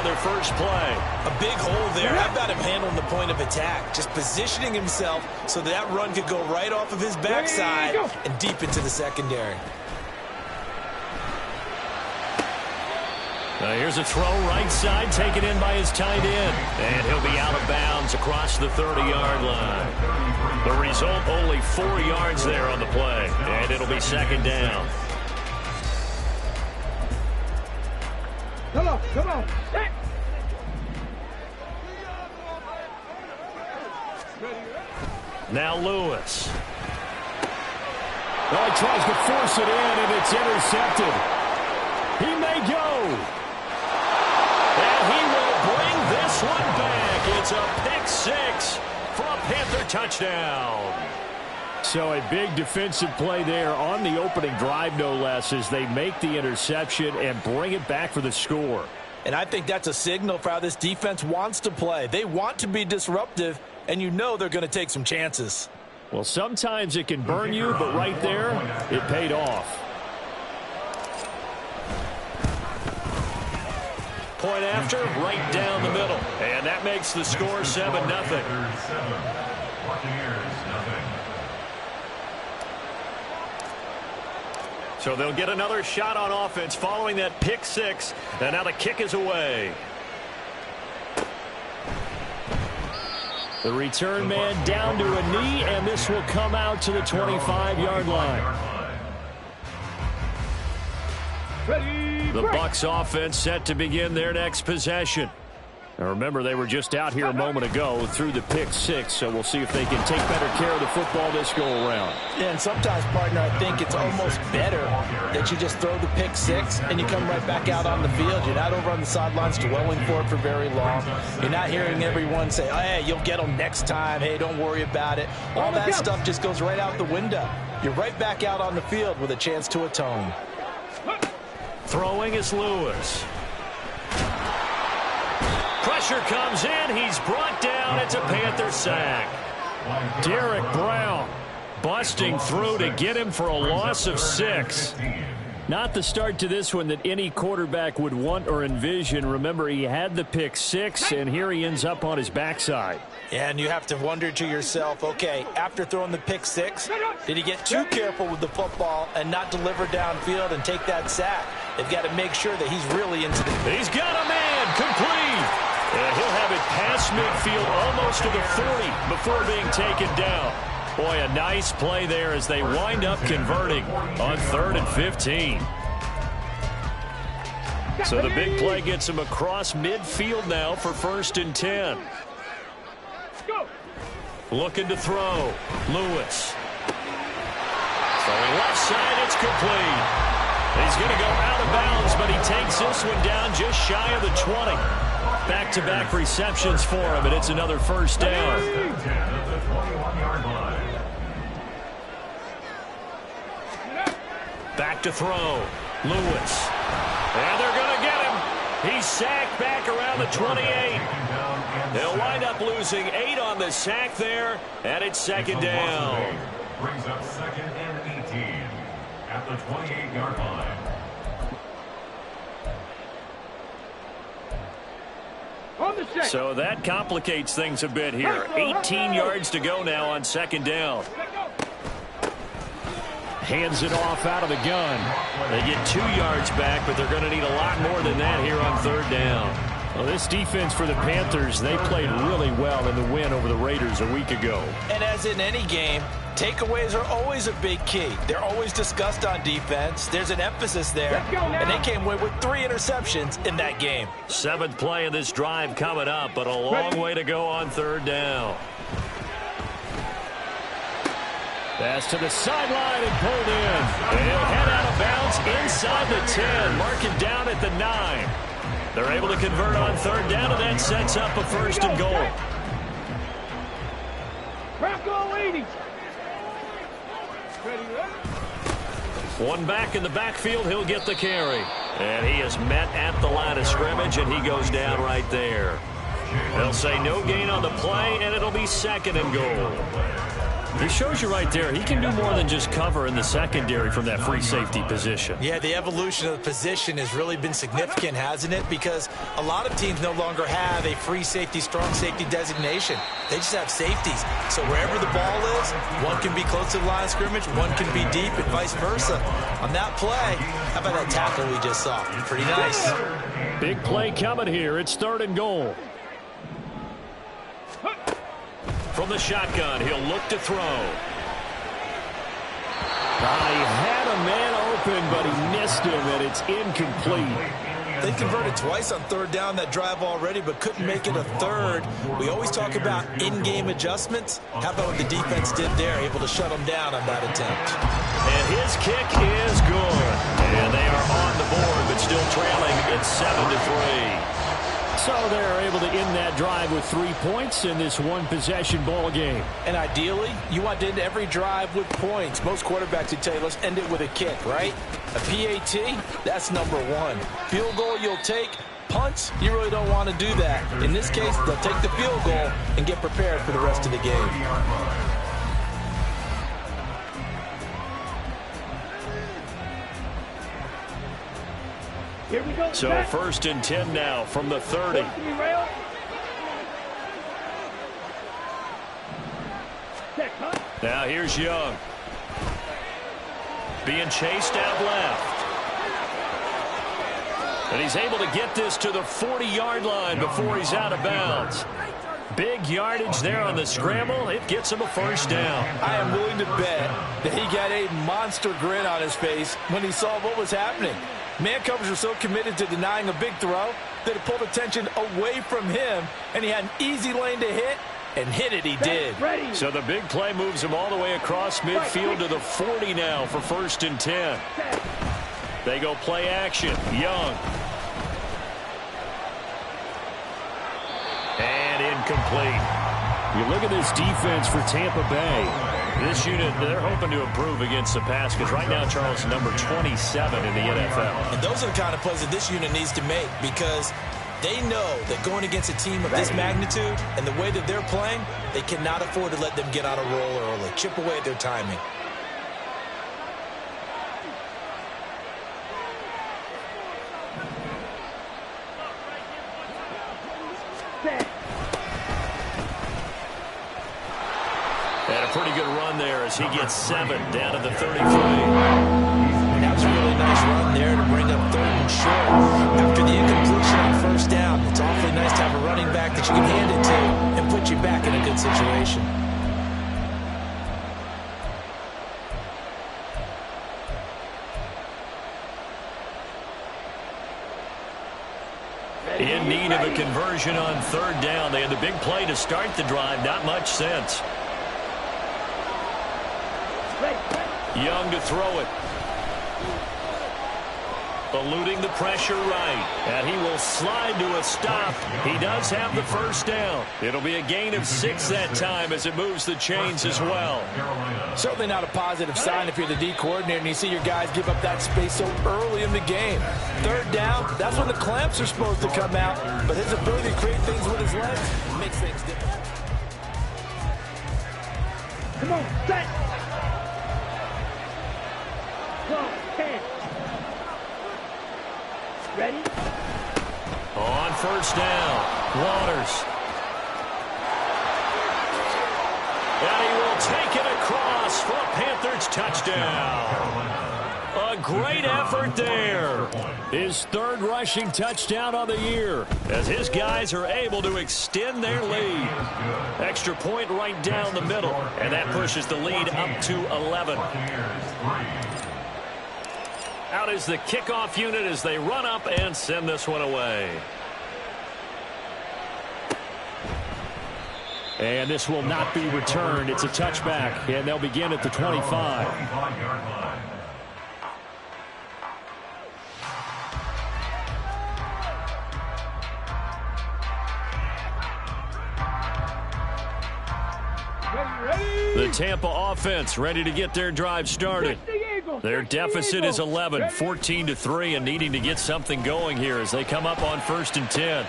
their first play. A big hole there. How about him handling the point of attack? Just positioning himself so that run could go right off of his backside and deep into the secondary. Here's a throw right side taken in by his tight end. And he'll be out of bounds across the 30-yard line. The result, only 4 yards there on the play. And it'll be second down. Come on, come on. Now Lewis. Oh, he tries to force it in, and it's intercepted. He may go. And he will bring this one back. It's a pick six for a Panther touchdown. So a big defensive play there on the opening drive, no less, as they make the interception and bring it back for the score. And I think that's a signal for how this defense wants to play. They want to be disruptive, and you know they're going to take some chances. Well, sometimes it can burn you, but right there, it paid off. Point after, right down the middle. And that makes the score 7-0. So they'll get another shot on offense following that pick six. And now the kick is away. The return man down to a knee, and this will come out to the 25-yard line. The Bucs offense set to begin their next possession. Now remember, they were just out here a moment ago through the pick six, so we'll see if they can take better care of the football this go around. Yeah, and sometimes, partner, I think it's almost better that you just throw the pick six and you come right back out on the field. You're not over on the sidelines dwelling for it for very long. You're not hearing everyone say, oh, hey, you'll get them next time. Hey, don't worry about it. All that stuff just goes right out the window. You're right back out on the field with a chance to atone. Throwing is Lewis. Pressure comes in. He's brought down. It's a Panther sack. Derek Brown busting through to get him for a loss of 6. Not the start to this one that any quarterback would want or envision. Remember, he had the pick six, and here he ends up on his backside. Yeah, and you have to wonder to yourself, okay, after throwing the pick six, did he get too careful with the football and not deliver downfield and take that sack? They've got to make sure that he's really into the... He's got a man complete. And he'll have it past midfield almost to the 40 before being taken down. Boy, a nice play there as they wind up converting on 3rd and 15. So the big play gets him across midfield now for 1st and 10. Looking to throw. Lewis. Throwing left side, it's complete. He's going to go out of bounds, but he takes this one down just shy of the 20. Back-to-back receptions for him, and it's another 1st down. Back to throw. Lewis. And they're going to get him. He's sacked back around the 28. They'll wind up losing 8 on the sack there, and it's 2nd down. Brings up 2nd and 18 at the 28-yard line. So that complicates things a bit here. 18 yards to go now on 2nd down. Hands it off out of the gun. They get 2 yards back, but they're going to need a lot more than that here on 3rd down. Well, this defense for the Panthers, they played really well in the win over the Raiders a week ago. And as in any game, takeaways are always a big key. They're always discussed on defense. There's an emphasis there, and they came away with 3 interceptions in that game. 7th play of this drive coming up, but a long way to go on 3rd down. Pass to the sideline and pulled in. And he'll head out of bounds inside the 10, marking down at the 9. They're able to convert on 3rd down, and that sets up a 1st and goal. One back in the backfield, he'll get the carry. And he is met at the line of scrimmage, and he goes down right there. They'll say no gain on the play, and it'll be 2nd and goal. He shows you right there, he can do more than just cover in the secondary from that free safety position. Yeah, the evolution of the position has really been significant, hasn't it? Because a lot of teams no longer have a free safety, strong safety designation. They just have safeties. So wherever the ball is, one can be close to the line of scrimmage, one can be deep, and vice versa. On that play, how about that tackle we just saw? Pretty nice. Big play coming here. It's 3rd and goal. From the shotgun, he'll look to throw. He had a man open, but he missed him, and it's incomplete. They converted twice on 3rd down that drive already, but couldn't make it a 3rd. We always talk about in-game adjustments. How about what the defense did there, able to shut them down on that attempt? And his kick is good. And they are on the board, but still trailing at 7-3. So they're able to end that drive with 3 points in this one-possession ball game. And ideally, you want to end every drive with points. Most quarterbacks would tell you, let's end it with a kick, right? A PAT, that's number 1. Field goal you'll take. Punts, you really don't want to do that. In this case, they'll take the field goal and get prepared for the rest of the game. Here we go. So 1st and 10 now from the 30. Now here's Young. Being chased out left. And he's able to get this to the 40-yard line before he's out of bounds. Big yardage there on the scramble. It gets him a 1st down. I am willing to bet that he got a monster grin on his face when he saw what was happening. Man covers are so committed to denying a big throw that it pulled attention away from him, and he had an easy lane to hit, and hit it he did. So the big play moves him all the way across midfield to the 40 now for 1st and 10. They go play action. Young. And incomplete. You look at this defense for Tampa Bay. This unit, they're hoping to improve against the pass because right now, Charles, number 27 in the NFL. And those are the kind of plays that this unit needs to make because they know that going against a team of this magnitude and the way that they're playing, they cannot afford to let them get on a roll early. Chip away at their timing. And a pretty good run there as he gets 7 down to the 33. That was a really nice run there to bring up 3rd and short. After the incompletion on 1st down, it's awfully nice to have a running back that you can hand it to and put you back in a good situation. In need of a conversion on 3rd down. They had the big play to start the drive. Not much sense. Young to throw it. Eluding the pressure right. And he will slide to a stop. He does have the 1st down. It'll be a gain of 6 that time as it moves the chains as well. Certainly not a positive sign if you're the D coordinator and you see your guys give up that space so early in the game. 3rd down, that's when the clamps are supposed to come out. But his ability to create things with his legs makes things different. Come on, set. Go, 10. Ready? On 1st down, Waters. And he will take it across for a Panthers touchdown. A great effort there. His 3rd rushing touchdown on the year as his guys are able to extend their lead. Extra point right down the middle, and that pushes the lead up to 11. Out is the kickoff unit as they run up and send this one away. And this will not be returned. It's a touchback, and they'll begin at the 25. The Tampa offense ready to get their drive started. Their deficit is 11, 14-3, and needing to get something going here as they come up on 1st and 10.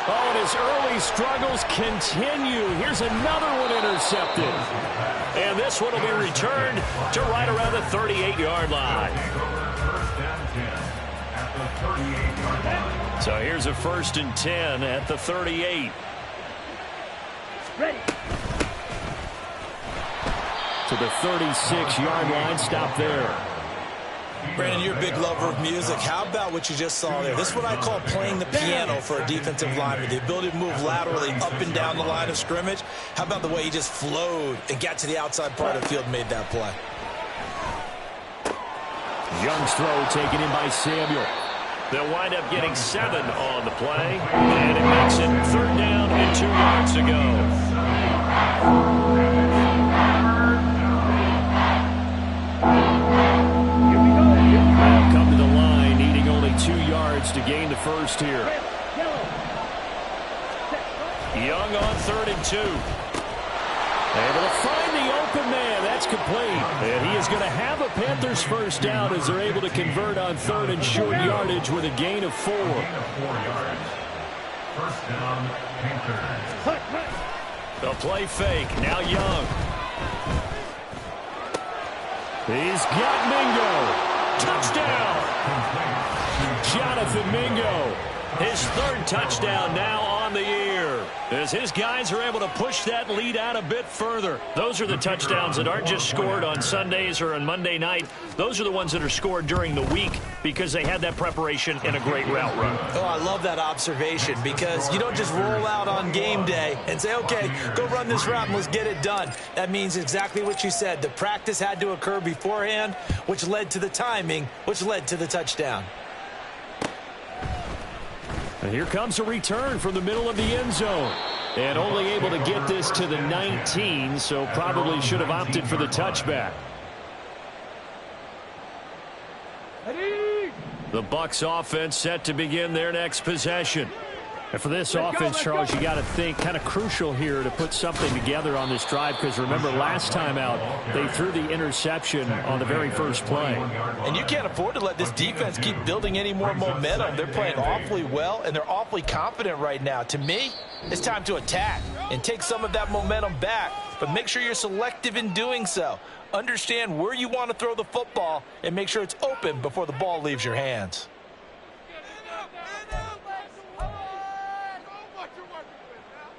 Oh, and his early struggles continue. Here's another one intercepted. And this one will be returned to right around the 38-yard line. So here's a 1st and 10 at the 38. Ready. To the 36-yard line. Stop there. Brandon, you're a big lover of music. How about what you just saw there? This is what I call playing the piano for a defensive lineman. The ability to move laterally up and down the line of scrimmage. How about the way he just flowed and got to the outside part of the field and made that play? Young's throw taken in by Samuel. They'll wind up getting 7 on the play. And it makes it 3rd down and 2 yards to go. Now come to the line, needing only 2 yards to gain the first here. Young on 3rd and 2. Able to find the open man. That's complete. And he is going to have a Panthers first down as they're able to convert on 3rd and short yardage with a gain of 4. First down, Panthers. The play fake. Now Young. He's got Mingo. Touchdown. Jonathan Mingo. His 3rd touchdown now on the year, as his guys are able to push that lead out a bit further. Those are the touchdowns that aren't just scored on Sundays or on Monday night. Those are the ones that are scored during the week because they had that preparation and a great route run. Oh, I love that observation, because you don't just roll out on game day and say, okay, go run this route and let's get it done. That means exactly what you said. The practice had to occur beforehand, which led to the timing, which led to the touchdown. And here comes a return from the middle of the end zone. And only able to get this to the 19, so probably should have opted for the touchback. The Bucs offense set to begin their next possession. And for this offense, Charles, you got to think kind of crucial here to put something together on this drive, because remember last time out they threw the interception on the very first play. And you can't afford to let this defense keep building any more momentum. They're playing awfully well, and they're awfully confident right now. To me, it's time to attack and take some of that momentum back, but make sure you're selective in doing so. Understand where you want to throw the football and make sure it's open before the ball leaves your hands.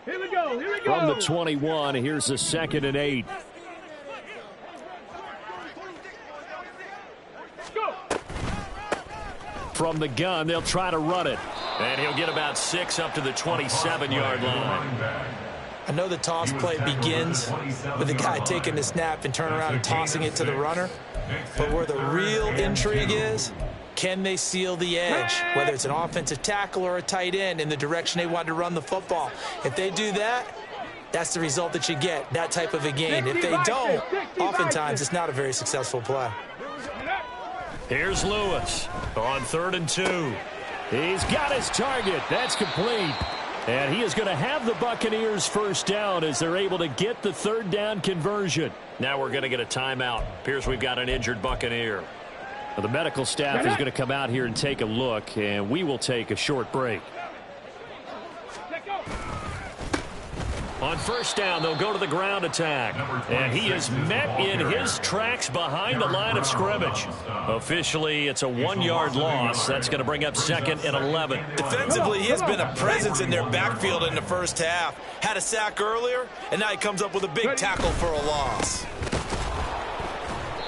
Here we go. Here we go. From the 21, here's the 2nd and 8. Go. From the gun, they'll try to run it. And he'll get about 6 up to the 27-yard line. I know the toss play begins with the guy taking the snap and turning around and tossing it to the runner. But where the real intrigue is, can they seal the edge, whether it's an offensive tackle or a tight end, in the direction they want to run the football? If they do that, that's the result that you get, that type of a gain. If they don't, oftentimes it's not a very successful play. Here's Lewis on 3rd and 2. He's got his target. That's complete. And he is going to have the Buccaneers first down as they're able to get the 3rd down conversion. Now we're going to get a timeout. Appears we've got an injured Buccaneer. Well, the medical staff is going to come out here and take a look, and we will take a short break. On 1st down, they'll go to the ground attack. And he is met in his tracks behind the line of scrimmage. Officially, it's a 1-yard loss. That's going to bring up 2nd and 11. Defensively, he has been a presence in their backfield in the first half. Had a sack earlier, and now he comes up with a big tackle for a loss.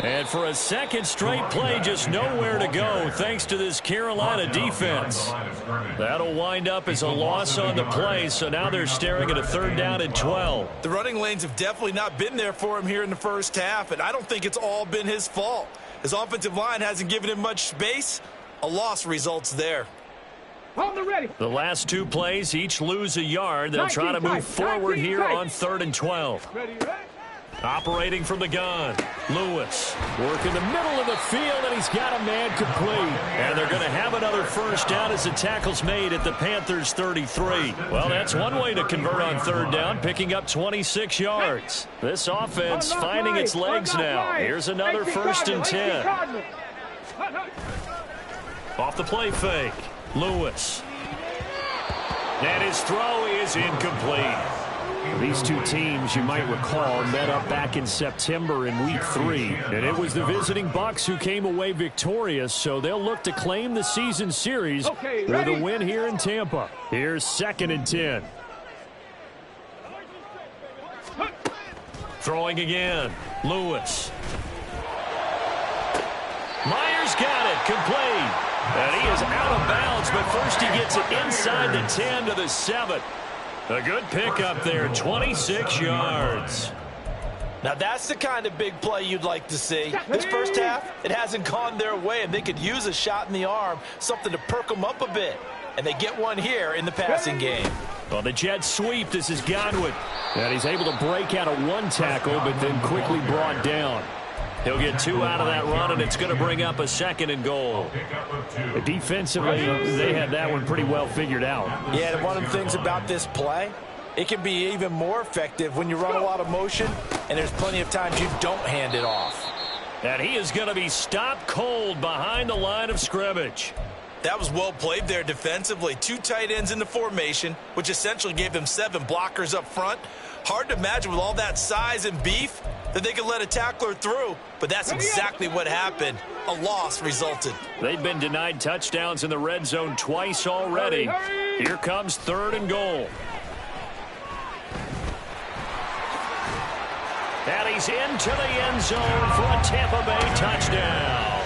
And for a 2nd straight play, just nowhere to go thanks to this Carolina defense. That'll wind up as a loss on the play, so now they're staring at a 3rd down and 12. The running lanes have definitely not been there for him here in the first half, and I don't think it's all been his fault. His offensive line hasn't given him much space. A loss results there. The last 2 plays each lose a yard. They'll try to move forward here on 3rd and 12. Operating from the gun, Lewis working the middle of the field, and he's got a man complete. And they're going to have another first down as the tackle's made at the Panthers' 33. Well, that's one way to convert on 3rd down, picking up 26 yards. This offense finding its legs now. Here's another 1st and 10. Off the play fake, Lewis. And his throw is incomplete. These two teams, you might recall, met up back in September in Week 3. And it was the visiting Bucs who came away victorious, so they'll look to claim the season series with a win here in Tampa. Here's 2nd and 10. Throwing again. Lewis. Myers got it. Complete. And he is out of bounds, but first he gets it inside the 10 to the 7. A good pickup there, 26 yards. Now that's the kind of big play you'd like to see. This first half, it hasn't gone their way, and they could use a shot in the arm, something to perk them up a bit. And they get one here in the passing game. On the jet sweep, this is Godwin. And he's able to break out of one tackle, but then quickly brought down. He'll get 2 out of that run, and it's going to bring up a 2nd and goal. Defensively, they had that one pretty well figured out. Yeah, and one of the things about this play, it can be even more effective when you run a lot of motion, and there's plenty of times you don't hand it off. And he is going to be stopped cold behind the line of scrimmage. That was well played there defensively. 2 tight ends in the formation, which essentially gave them 7 blockers up front. Hard to imagine with all that size and beef that they could let a tackler through, but that's exactly what happened. A loss resulted. They've been denied touchdowns in the red zone twice already. Here comes 3rd and goal. And he's into the end zone for a Tampa Bay touchdown.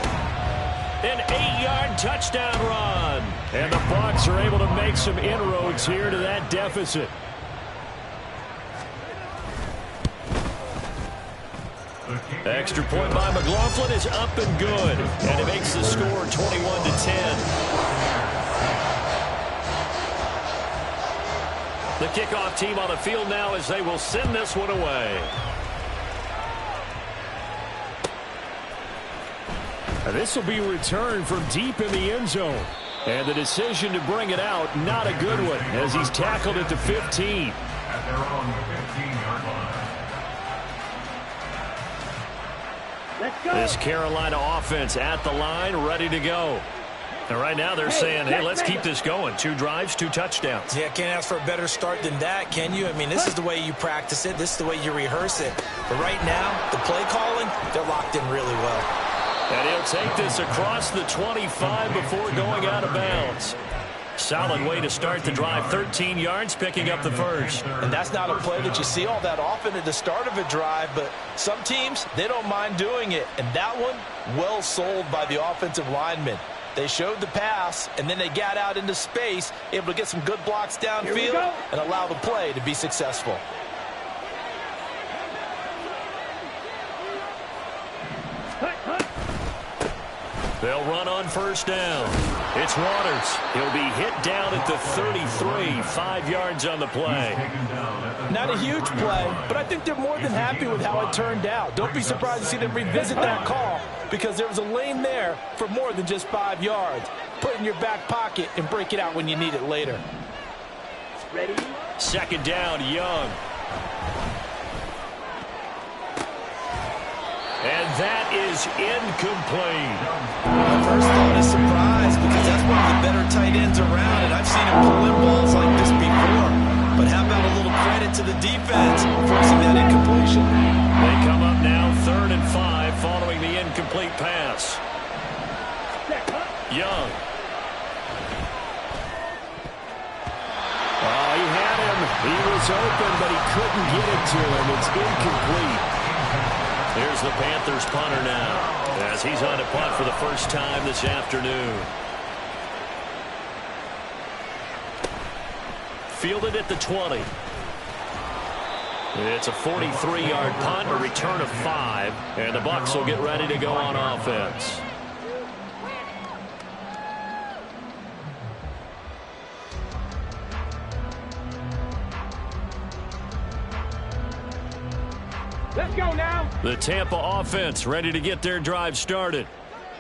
An 8-yard touchdown run. And the Bucs are able to make some inroads here to that deficit. Extra point by McLaughlin is up and good. And it makes the score 21-10. The kickoff team on the field now as they will send this one away. This will be returned from deep in the end zone. And the decision to bring it out, not a good one, as he's tackled at the 15. At their own 15-yard line. Let's go. This Carolina offense at the line, ready to go. And right now they're saying, hey, let's keep this going. 2 drives, 2 touchdowns. Yeah, can't ask for a better start than that, can you? I mean, this is the way you practice it. This is the way you rehearse it. But right now, the play calling, they're locked in really well. And he'll take this across the 25 before going out of bounds. Solid way to start the drive. 13 yards, picking up the first. And that's not a play that you see all that often at the start of a drive, but some teams, they don't mind doing it. And that one, well sold by the offensive linemen. They showed the pass, and then they got out into space, able to get some good blocks downfield and allow the play to be successful. They'll run on first down. It's Waters. He'll be hit down at the 33, 5 yards on the play. Not a huge play, but I think they're more than happy with how it turned out. Don't be surprised to see them revisit that call because there was a lane there for more than just 5 yards. Put it in your back pocket and break it out when you need it later. Ready? 2nd down, Young. And that is incomplete. First thought is surprise because that's one of the better tight ends around, and I've seen him pull in balls like this before. But how about a little credit to the defense forcing that incompletion? They come up now 3rd and 5 following the incomplete pass. Young. Oh, he had him. He was open, but he couldn't get it to him. It's incomplete. Here's the Panthers punter now as he's on to punt for the first time this afternoon. Fielded at the 20. It's a 43-yard punt, a return of 5, and the Bucs will get ready to go on offense. Let's go now. The Tampa offense ready to get their drive started.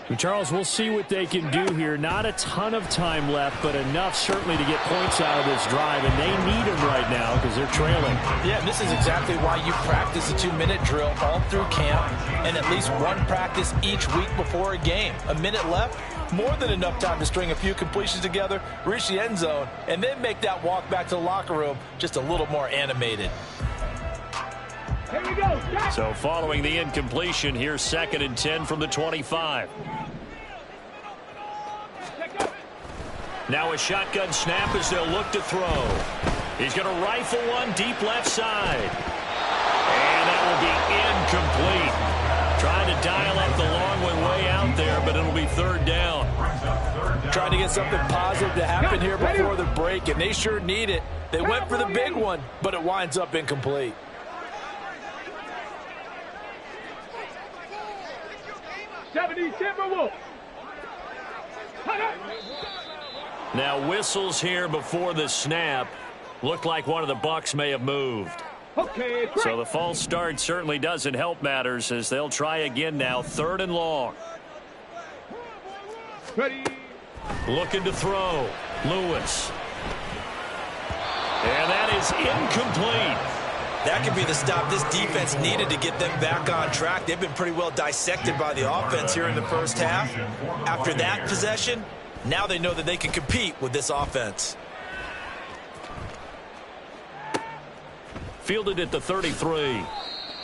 And Charles, we'll see what they can do here. Not a ton of time left, but enough certainly to get points out of this drive, and they need them right now because they're trailing. Yeah, this is exactly why you practice a 2-minute drill all through camp and at least one practice each week before a game. A minute left, more than enough time to string a few completions together, reach the end zone, and then make that walk back to the locker room just a little more animated. Here we go. Stop. So following the incompletion, here's 2nd and 10 from the 25. Now a shotgun snap as they'll look to throw. He's going to rifle one deep left side. And that will be incomplete. Trying to dial up the long one way out there, but it'll be 3rd down. Trying to get something positive to happen here before the break, and they sure need it. They went for the big one, but it winds up incomplete. Now whistles here before the snap. Looked like one of the Bucs may have moved. Okay, So the false start certainly doesn't help matters as they'll try again now, 3rd and long. ready. Looking to throw. Lewis. And that is incomplete. That could be the stop this defense needed to get them back on track. They've been pretty well dissected by the offense here in the first half. After that possession, now they know that they can compete with this offense. Fielded at the 33.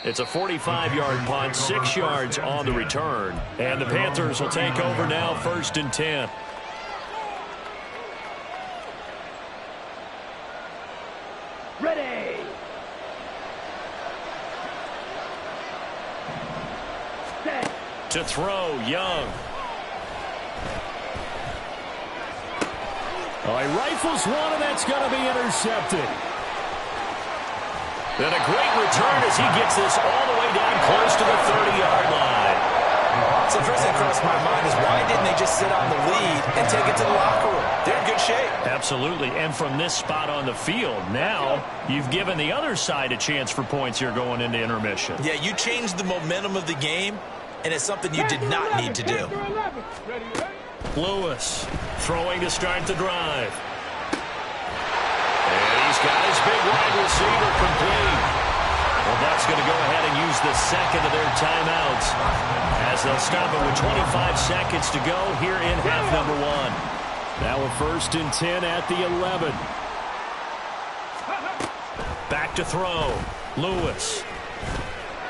It's a 45-yard punt, 6 yards on the return. And the Panthers will take over now, 1st and 10. Ready. Set. To throw, Young. Oh, he rifles one, and that's going to be intercepted. Then a great return as he gets this all the way down close to the 30-yard line. So the first thing that crossed my mind is why didn't they just sit on the lead and take it to the locker room? They're in good shape. Absolutely, and from this spot on the field, now you've given the other side a chance for points here going into intermission. Yeah, you changed the momentum of the game, and it's something you did not need to do. Lewis throwing to start the drive. And he's got his big wide receiver complete. Well, Bucs going to go ahead and use the second of their timeouts as they'll stop it with 25 seconds to go here in half number 1. Now a 1st and 10 at the 11. Back to throw. Lewis.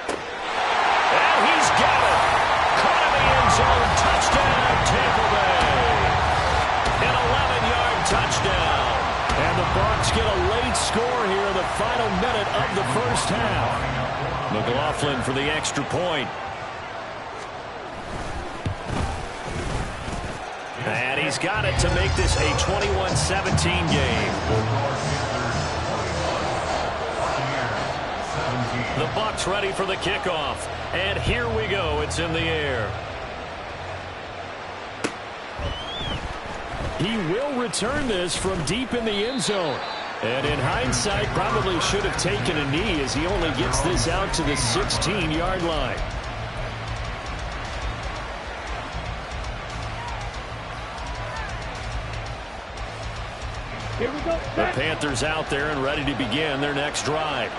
And he's got it. Caught in the end zone. Touchdown, Tampa Bay. An 11-yard touchdown. And the Bucs get a late score here in the final minute of the first half. McLaughlin for the extra point. And he's got it to make this a 21-17 game. The Bucs ready for the kickoff. And here we go. It's in the air. He will return this from deep in the end zone. And in hindsight, probably should have taken a knee as he only gets this out to the 16-yard line. Here we go. The Panthers out there and ready to begin their next drive.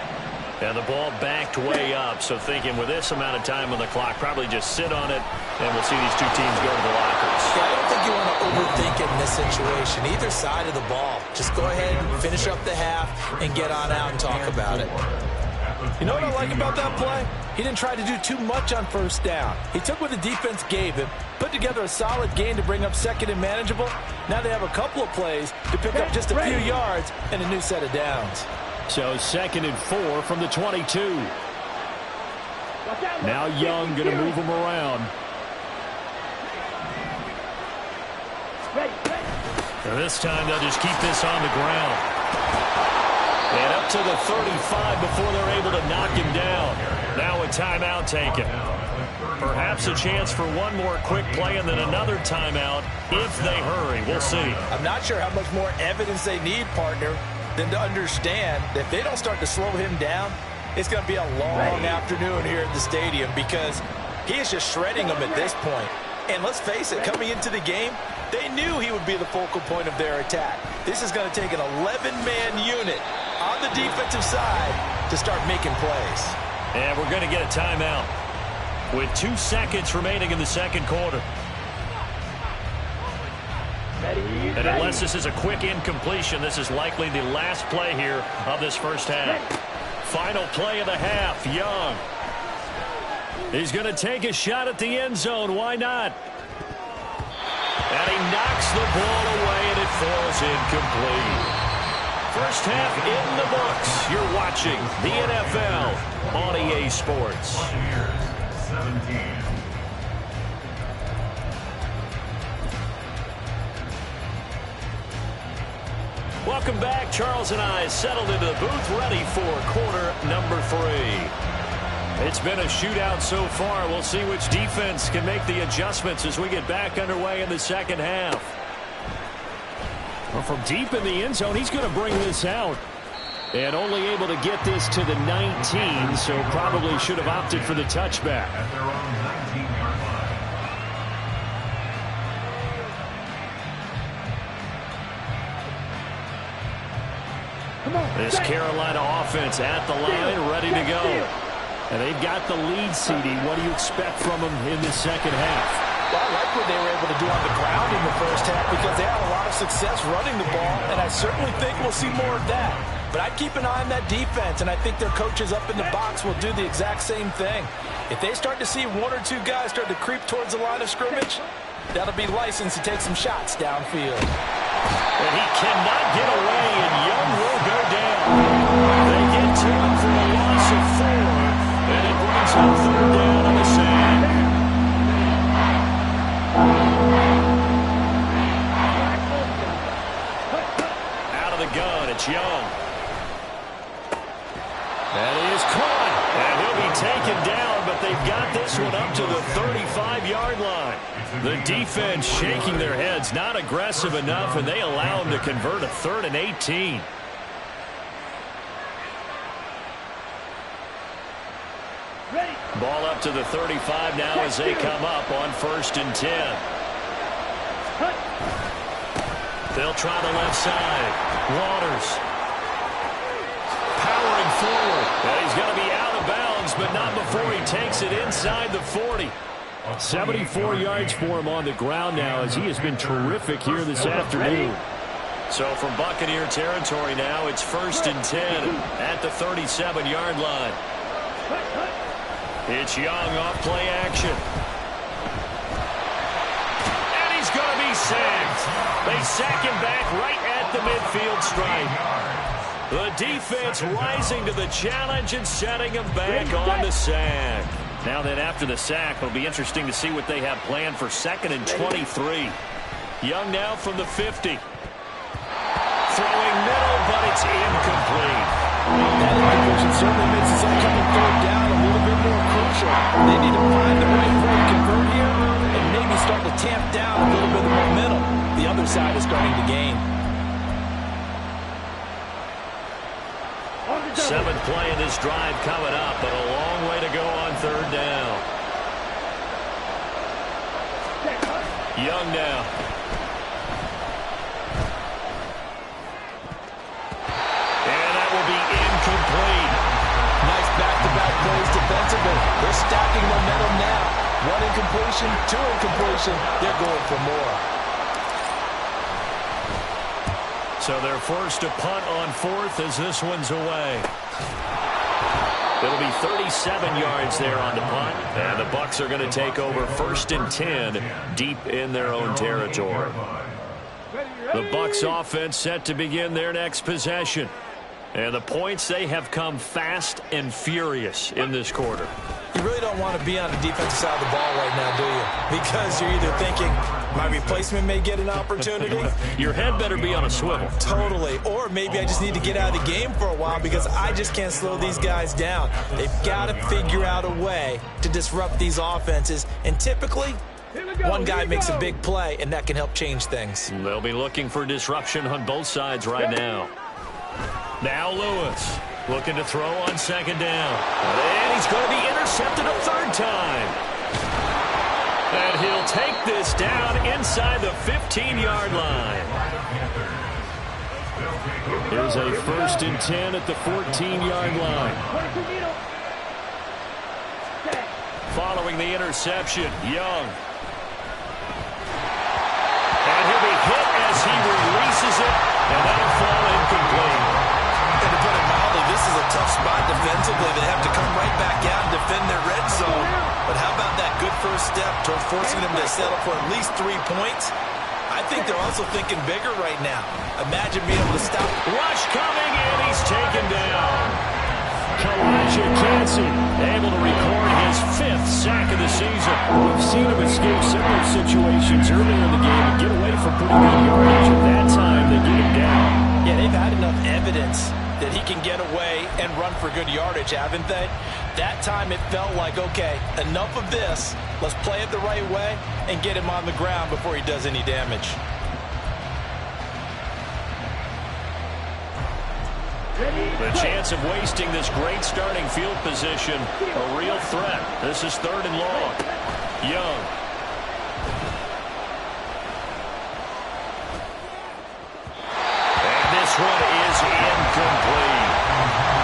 And the ball backed way up, so thinking with this amount of time on the clock, probably just sit on it, and we'll see these two teams go to the lockers. Yeah, I don't think you want to overthink it in this situation. Either side of the ball. Just go ahead and finish up the half and get on out and talk about it. You know what I like about that play? He didn't try to do too much on first down. He took what the defense gave him, put together a solid gain to bring up 2nd and manageable. Now they have a couple of plays to pick up just a few yards and a new set of downs. So 2nd and 4 from the 22. Now Young going to move him around. And this time they'll just keep this on the ground. And up to the 35 before they're able to knock him down. Now a timeout taken. Perhaps a chance for one more quick play and then another timeout if they hurry. We'll see. I'm not sure how much more evidence they need, partner, than to understand that if they don't start to slow him down, it's going to be a long afternoon here at the stadium because he is just shredding them at this point. And let's face it, coming into the game, they knew he would be the focal point of their attack. This is going to take an 11-man unit on the defensive side to start making plays. And we're going to get a timeout with 2 seconds remaining in the second quarter. And unless this is a quick incompletion, this is likely the last play here of this first half. Final play of the half, Young. He's going to take a shot at the end zone. Why not? And he knocks the ball away, and it falls incomplete. First half in the books. You're watching the NFL on EA Sports. 17. Welcome back. Charles and I settled into the booth, ready for quarter number 3. It's been a shootout so far. We'll see which defense can make the adjustments as we get back underway in the second half. Well, from deep in the end zone, he's going to bring this out. And only able to get this to the 19, so probably should have opted for the touchback. At their own 19-yard line. This Carolina offense at the line, ready to go. And they've got the lead, CD. What do you expect from them in the second half? Well, I like what they were able to do on the ground in the first half because they had a lot of success running the ball, and I certainly think we'll see more of that. But I'd keep an eye on that defense, and I think their coaches up in the box will do the exact same thing. If they start to see one or two guys start to creep towards the line of scrimmage, that'll be license to take some shots downfield. And he cannot get away, and Young will go down. They get to him for a loss of 4, and it brings up third down on the sand. Out of the gun, it's Young. And he is caught, and he'll be taken down, but they've got this one up to the 35-yard line. The defense shaking their heads, not aggressive enough, and they allow him to convert a 3rd and 18. Ball up to the 35 now as they come up on 1st and 10. They'll try the left side. Waters powering forward. And he's going to be out of bounds, but not before he takes it inside the 40. 74 yards for him on the ground now as he has been terrific here this afternoon. So from Buccaneer territory now, it's 1st and 10 at the 37-yard line. It's Young off play action. And he's going to be sacked. They sack him back right at the midfield stripe. The defense rising to the challenge and setting him back on the sack. Now then, after the sack, it'll be interesting to see what they have planned for 2nd and 23. Young now from the 50. Throwing middle, but it's incomplete. That incompletion certainly makes this upcoming 3rd down a little bit more crucial. They need to find the right way to convert here and maybe start to tamp down a little bit of momentum. The other side is starting to gain. 7th play in this drive coming up, but a long way to go on 3rd down. Young now. And that will be incomplete. Nice back-to-back plays defensively. They're stacking momentum now. 1 incompletion, 2 incompletion. They're going for more. So they're forced to punt on 4th as this one's away. It'll be 37 yards there on the punt. And the Bucs are going to take over 1st and 10 deep in their own territory. The Bucs offense set to begin their next possession. And the points, they have come fast and furious in this quarter. You really don't want to be on the defensive side of the ball right now, do you? Because you're either thinking, my replacement may get an opportunity. Your head better be on a swivel. Totally. Or maybe I just need to get out of the game for a while because I just can't slow these guys down. They've got to figure out a way to disrupt these offenses. And typically, one guy makes a big play, and that can help change things. They'll be looking for disruption on both sides right now. Now Lewis looking to throw on 2nd down. And he's going to be intercepted a 3rd time. And he'll take this down inside the 15-yard line. Here's a 1st and 10 at the 14-yard line. Following the interception, Young. And he'll be hit as he releases it, and that'll fall incomplete. And to put it mildly, this is a tough spot defensively. They have to come right back out and defend their red zone. But how about that good first step toward forcing them to settle for at least 3 points? I think they're also thinking bigger right now. Imagine being able to stop. Rush coming, and he's taken down. Kalijah Kancey able to record his 5th sack of the season. We've seen him escape similar situations earlier in the game and get away from pretty good yardage. At that time, they get him down. Yeah, they've had enough evidence that he can get away and run for good yardage, haven't they? That time it felt like, okay, enough of this. Let's play it the right way and get him on the ground before he does any damage. The chance of wasting this great starting field position, a real threat. This is 3rd and long. Young. And this one is incomplete.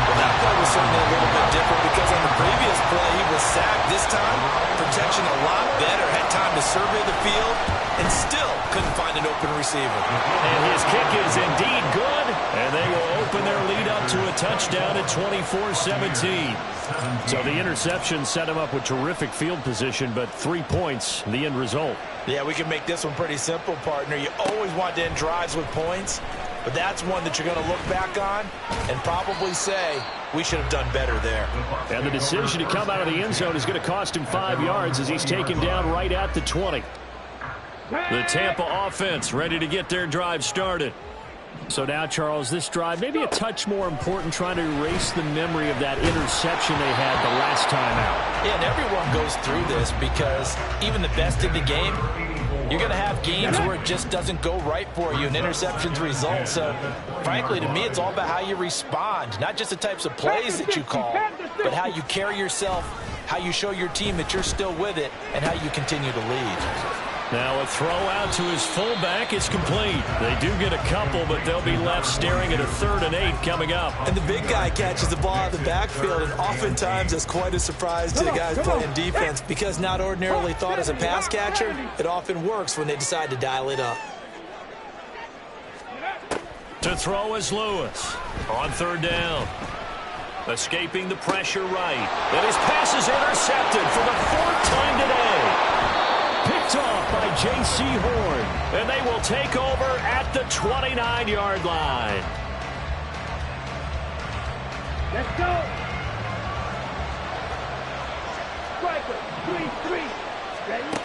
Well, that play was certainly a little bit different because on the previous play, he was sacked. This time, protection a lot better. Had time to survey the field and still couldn't find an open receiver. And his kick is indeed good, and they will open their lead up to a touchdown at 24-17. So the interception set him up with terrific field position, but 3 points, the end result. Yeah, we can make this one pretty simple, partner. You always want to end drives with points, but that's one that you're going to look back on and probably say, we should have done better there. And the decision to come out of the end zone is going to cost him 5 yards as he's taken down right at the 20. The Tampa offense ready to get their drive started. So now, Charles, this drive maybe a touch more important, trying to erase the memory of that interception they had the last time out. Yeah, and everyone goes through this because even the best in the game, you're going to have games where it just doesn't go right for you and interceptions result. So, frankly, to me, it's all about how you respond, not just the types of plays that you call, but how you carry yourself, how you show your team that you're still with it, and how you continue to lead. Now a throw out to his fullback is complete. They do get a couple, but they'll be left staring at a 3rd and 8 coming up. And the big guy catches the ball out of the backfield, and oftentimes it's quite a surprise to the guys playing defense because not ordinarily thought as a pass catcher, it often works when they decide to dial it up. To throw is Lewis on 3rd down. Escaping the pressure right. And his pass is intercepted for the 4th time today. Picked off by J.C. Horn, and they will take over at the 29-yard line. Let's go. Striker, 3-3. Ready?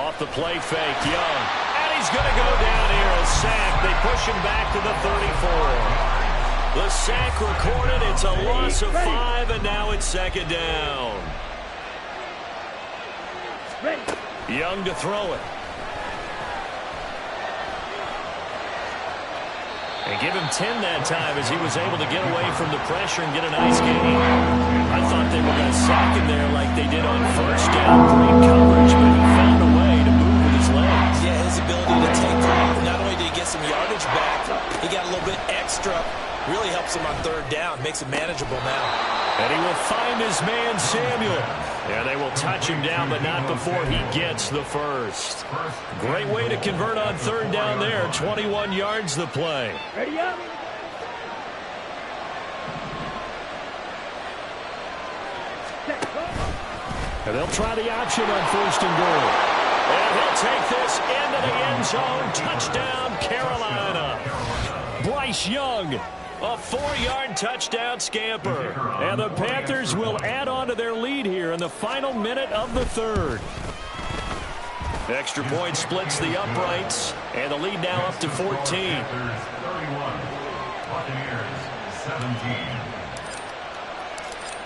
Off the play fake, Young. And he's going to go down here. A sack. They push him back to the 34. The sack recorded. It's a loss of 5, and now it's 2nd down. Ready. Young to throw it. And give him 10 that time as he was able to get away from the pressure and get a nice gain. I thought they were going to sack him there like they did on 1st down. Great coverage, but he found a way to move with his legs. Yeah, his ability to take off. Not only did he get some yardage back, he got a little bit extra. Really helps him on 3rd down. Makes it manageable now. And he will find his man, Samuel. And they will touch him down, but not before he gets the first. Great way to convert on 3rd down there. 21 yards the play. Ready up. And they'll try the option on 1st and goal. And he'll take this into the end zone. Touchdown, Carolina. Bryce Young. A 4-yard touchdown scamper. And the Panthers will add on to their lead here in the final minute of the 3rd. Extra point splits the uprights. And the lead now up to 14. 31. Buccaneers 17.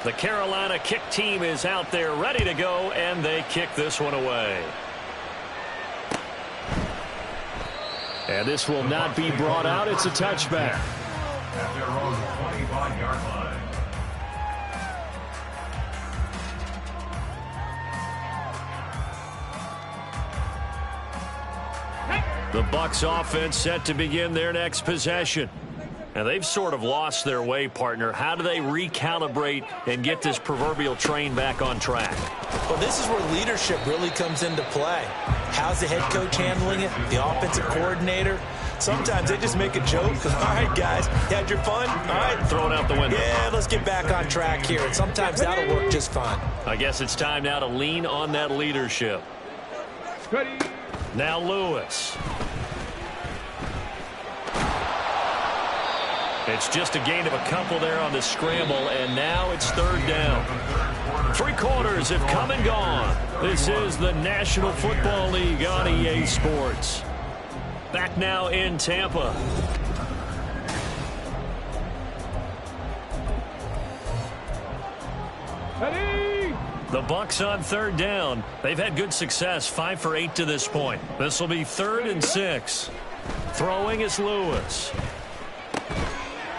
The Carolina kick team is out there ready to go, and they kick this one away. And this will not be brought out. It's a touchback. At their own 25-yard line. The Bucs offense set to begin their next possession. And they've sort of lost their way, partner. How do they recalibrate and get this proverbial train back on track? Well, this is where leadership really comes into play. How's the head coach handling it? The offensive coordinator? Sometimes they just make a joke. All right, guys, you had your fun? All right. Throw it out the window. Yeah, let's get back on track here. And sometimes that'll work just fine. I guess it's time now to lean on that leadership. Ready. Now Lewis. It's just a gain of a couple there on the scramble, and now it's third down. 3 quarters have come and gone. This is the National Football League on EA Sports. Back now in Tampa. Ready. The Bucs on third down. They've had good success, 5 for 8 to this point. This will be 3rd and 6. Throwing is Lewis.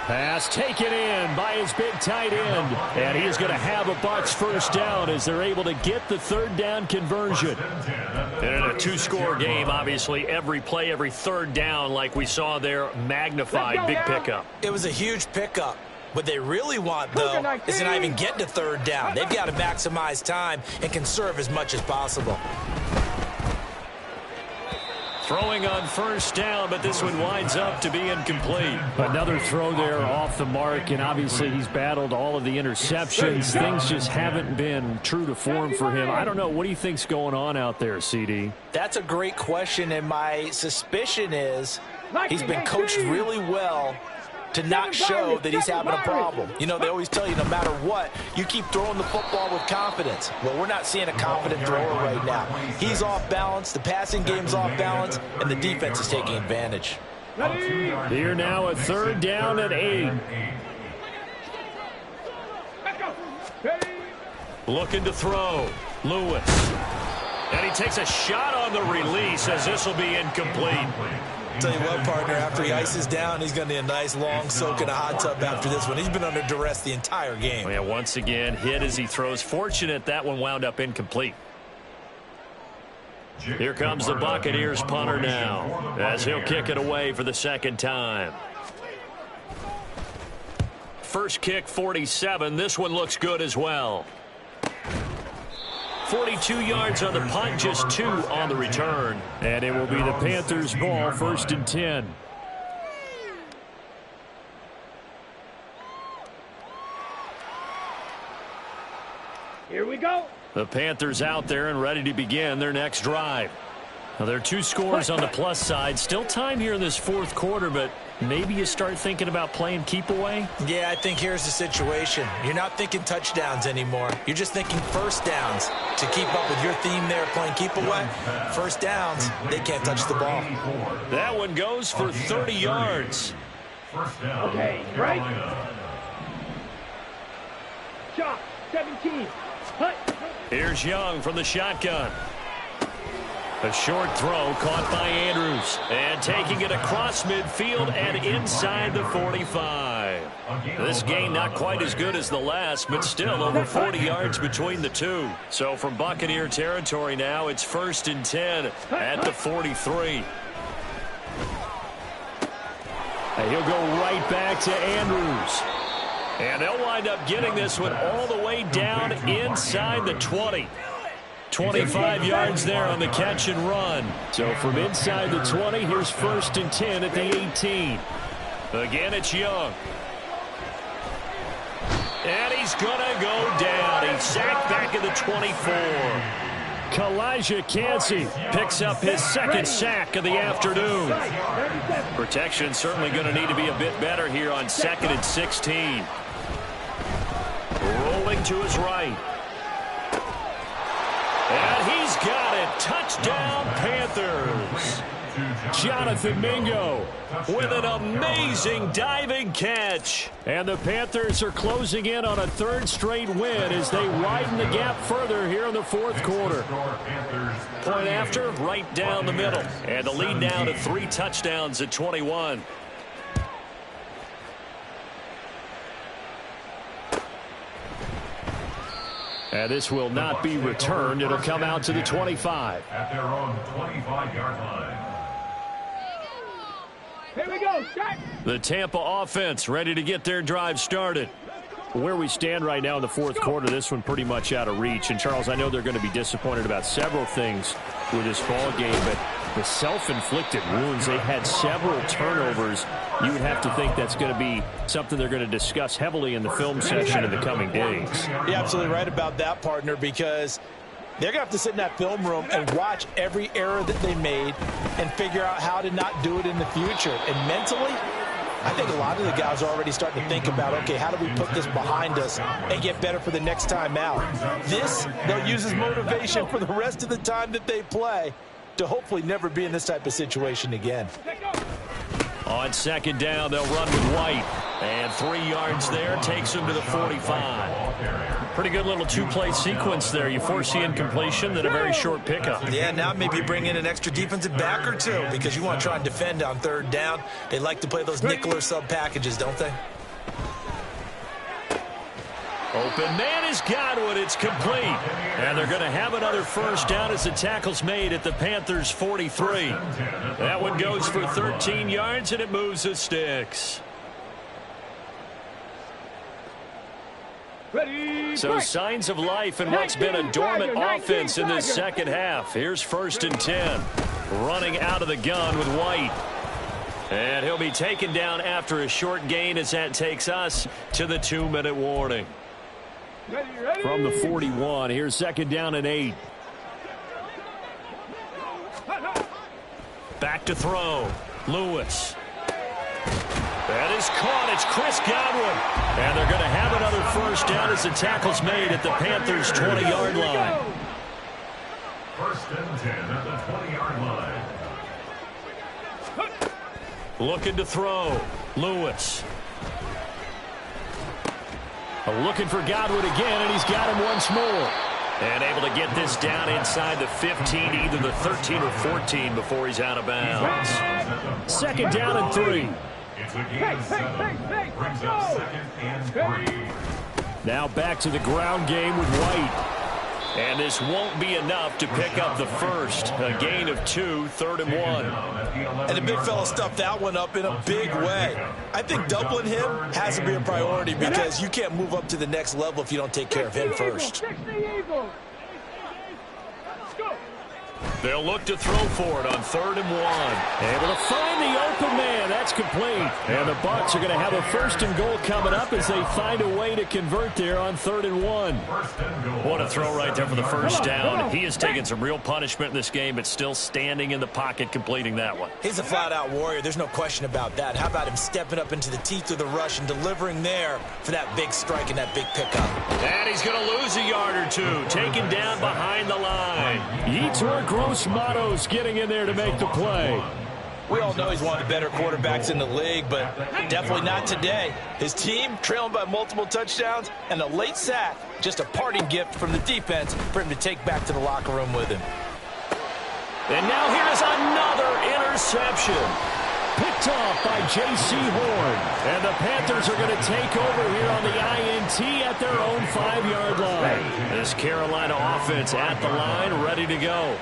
Pass taken in by his big tight end. And he is going to have a Bucs first down as they're able to get the third down conversion. And in a 2-score game, obviously, every play, every third down, like we saw there, magnified, big pickup. It was a huge pickup. What they really want, though, is to not even get to third down. They've got to maximize time and conserve as much as possible. Throwing on first down, but this one winds up to be incomplete. Another throw there off the mark, and obviously he's battled all of the interceptions. Things just haven't been true to form for him. I don't know. What do you think's going on out there, CD? That's a great question, and my suspicion is he's been coached really well to not show that he's having a problem. You know, they always tell you no matter what, you keep throwing the football with confidence. Well, we're not seeing a confident thrower right now. He's off balance, the passing game's off balance, and the defense is taking advantage. Here now a third down at 8. Looking to throw. Lewis. And he takes a shot on the release as this will be incomplete. Tell you what, partner, after he ices down, he's going to need a nice long soak in a hot tub after this one. He's been under duress the entire game. Yeah, once again, hit as he throws. Fortunate that one wound up incomplete. Here comes the Buccaneers punter now as he'll kick it away for the second time. First kick, 47. This one looks good as well. 42 yards on the punt, just 2 on the return. And it will be the Panthers' ball, 1st and 10. Here we go. The Panthers out there and ready to begin their next drive. Now, there are 2 scores on the plus side. Still time here in this 4th quarter, but maybe you start thinking about playing keep away? Yeah, I think here's the situation. You're not thinking touchdowns anymore. You're just thinking first downs. To keep up with your theme there, playing keep away, first downs, they can't touch the ball. That one goes for 30 yards. Okay, right. Shot, 17. Hut. Here's Young from the shotgun. A short throw caught by Andrews. And taking it across midfield and inside the 45. This game not quite as good as the last, but still over 40 yards between the two. So from Buccaneer territory now, it's 1st and 10 at the 43. And he'll go right back to Andrews. And they'll wind up getting this one all the way down inside the 20. 25 yards there on the catch and run. So from inside the 20, here's 1st and 10 at the 18. Again, it's Young. And he's going to go down. He's sacked back at the 24. Kalijah Kancey picks up his 2nd sack of the afternoon. Protection certainly going to need to be a bit better here on 2nd and 16. Rolling to his right. And he's got it. Touchdown, Panthers. Jonathan Mingo with an amazing diving catch. And the Panthers are closing in on a 3rd straight win as they widen the gap further here in the 4th quarter. Point after, right down the middle. And the lead now to 3 touchdowns at 21. And this will not be returned. It'll come out to the 25. At their own 25-yard line. Here we go. Shot. The Tampa offense ready to get their drive started. Where we stand right now in the fourth quarter, this one pretty much out of reach. And, Charles, I know they're going to be disappointed about several things with this ball game, but the self-inflicted wounds, they had several turnovers. You would have to think that's going to be something they're going to discuss heavily in the film session in the coming days. You're absolutely right about that, partner, because they're going to have to sit in that film room and watch every error that they made and figure out how to not do it in the future. And mentally, I think a lot of the guys are already starting to think about, okay, how do we put this behind us and get better for the next time out? This, they'll use as motivation for the rest of the time that they play to hopefully never be in this type of situation again. On second down, they'll run with White. And 3 yards there takes him to the 45. Pretty good little two-play sequence there. You foresee incompletion, then a very short pickup. Yeah, now maybe you bring in an extra defensive back or two because you want to try and defend on third down. They like to play those nickel or sub packages, don't they? Open man is Godwin. It's complete. And they're going to have another first down as the tackle's made at the Panthers' 43. That one goes for 13 yards, and it moves the sticks. So signs of life in what's been a dormant offense in this second half. Here's 1st and 10. Running out of the gun with White. And he'll be taken down after a short gain as that takes us to the 2-minute warning. From the 41, here's 2nd down and 8. Back to throw. Lewis. That is caught. It's Chris Godwin. And they're going to have another first down as the tackle's made at the Panthers' 20-yard line. 1st and 10 at the 20-yard line. Looking to throw. Lewis. Looking for Godwin again, and he's got him once more. And able to get this down inside the 15, either the 13 or 14 before he's out of bounds. 2nd down and 3. It's a gain of 7. Brings up 2nd and 3. Now back to the ground game with White. And this won't be enough to pick up the first. A gain of 2, 3rd and 1. And the big fella stuffed that one up in a big way. I think doubling him has to be a priority because you can't move up to the next level if you don't take care of him first. They'll look to throw for it on 3rd and 1. Able to find the open man. That's complete. And the Bucs are going to have a 1st and goal coming up as they find a way to convert there on 3rd and 1. What a throw right there for the first down. He has taken some real punishment in this game, but still standing in the pocket completing that one. He's a flat-out warrior. There's no question about that. How about him stepping up into the teeth of the rush and delivering there for that big strike and that big pickup. And he's going to lose a yard or two. Taken down behind the line. Yetur Gross-Matos getting in there to make the play. We all know he's one of the better quarterbacks in the league, but definitely not today. His team trailing by multiple touchdowns and a late sack, just a parting gift from the defense for him to take back to the locker room with him. And now here's another interception. Picked off by J.C. Horn. And the Panthers are going to take over here on the INT at their own 5-yard line. This Carolina offense at the line, ready to go.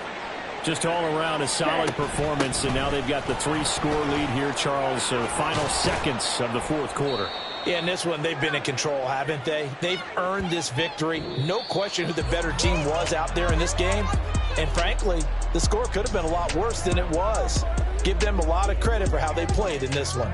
Just all around a solid performance, and now they've got the 3-score lead here, Charles. So the final seconds of the fourth quarter. Yeah, in this one, they've been in control, haven't they? They've earned this victory. No question who the better team was out there in this game. And frankly, the score could have been a lot worse than it was. Give them a lot of credit for how they played in this one.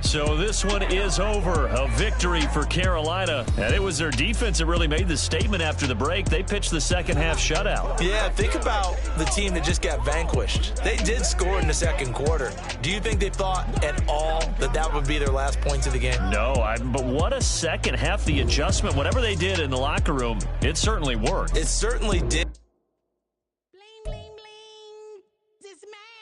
So this one is over. A victory for Carolina. And it was their defense that really made the statement after the break. They pitched the second half shutout. Yeah, think about the team that just got vanquished. They did score in the second quarter. Do you think they thought at all that that would be their last points of the game? No, but what a second half. The adjustment, whatever they did in the locker room, it certainly worked. It certainly did.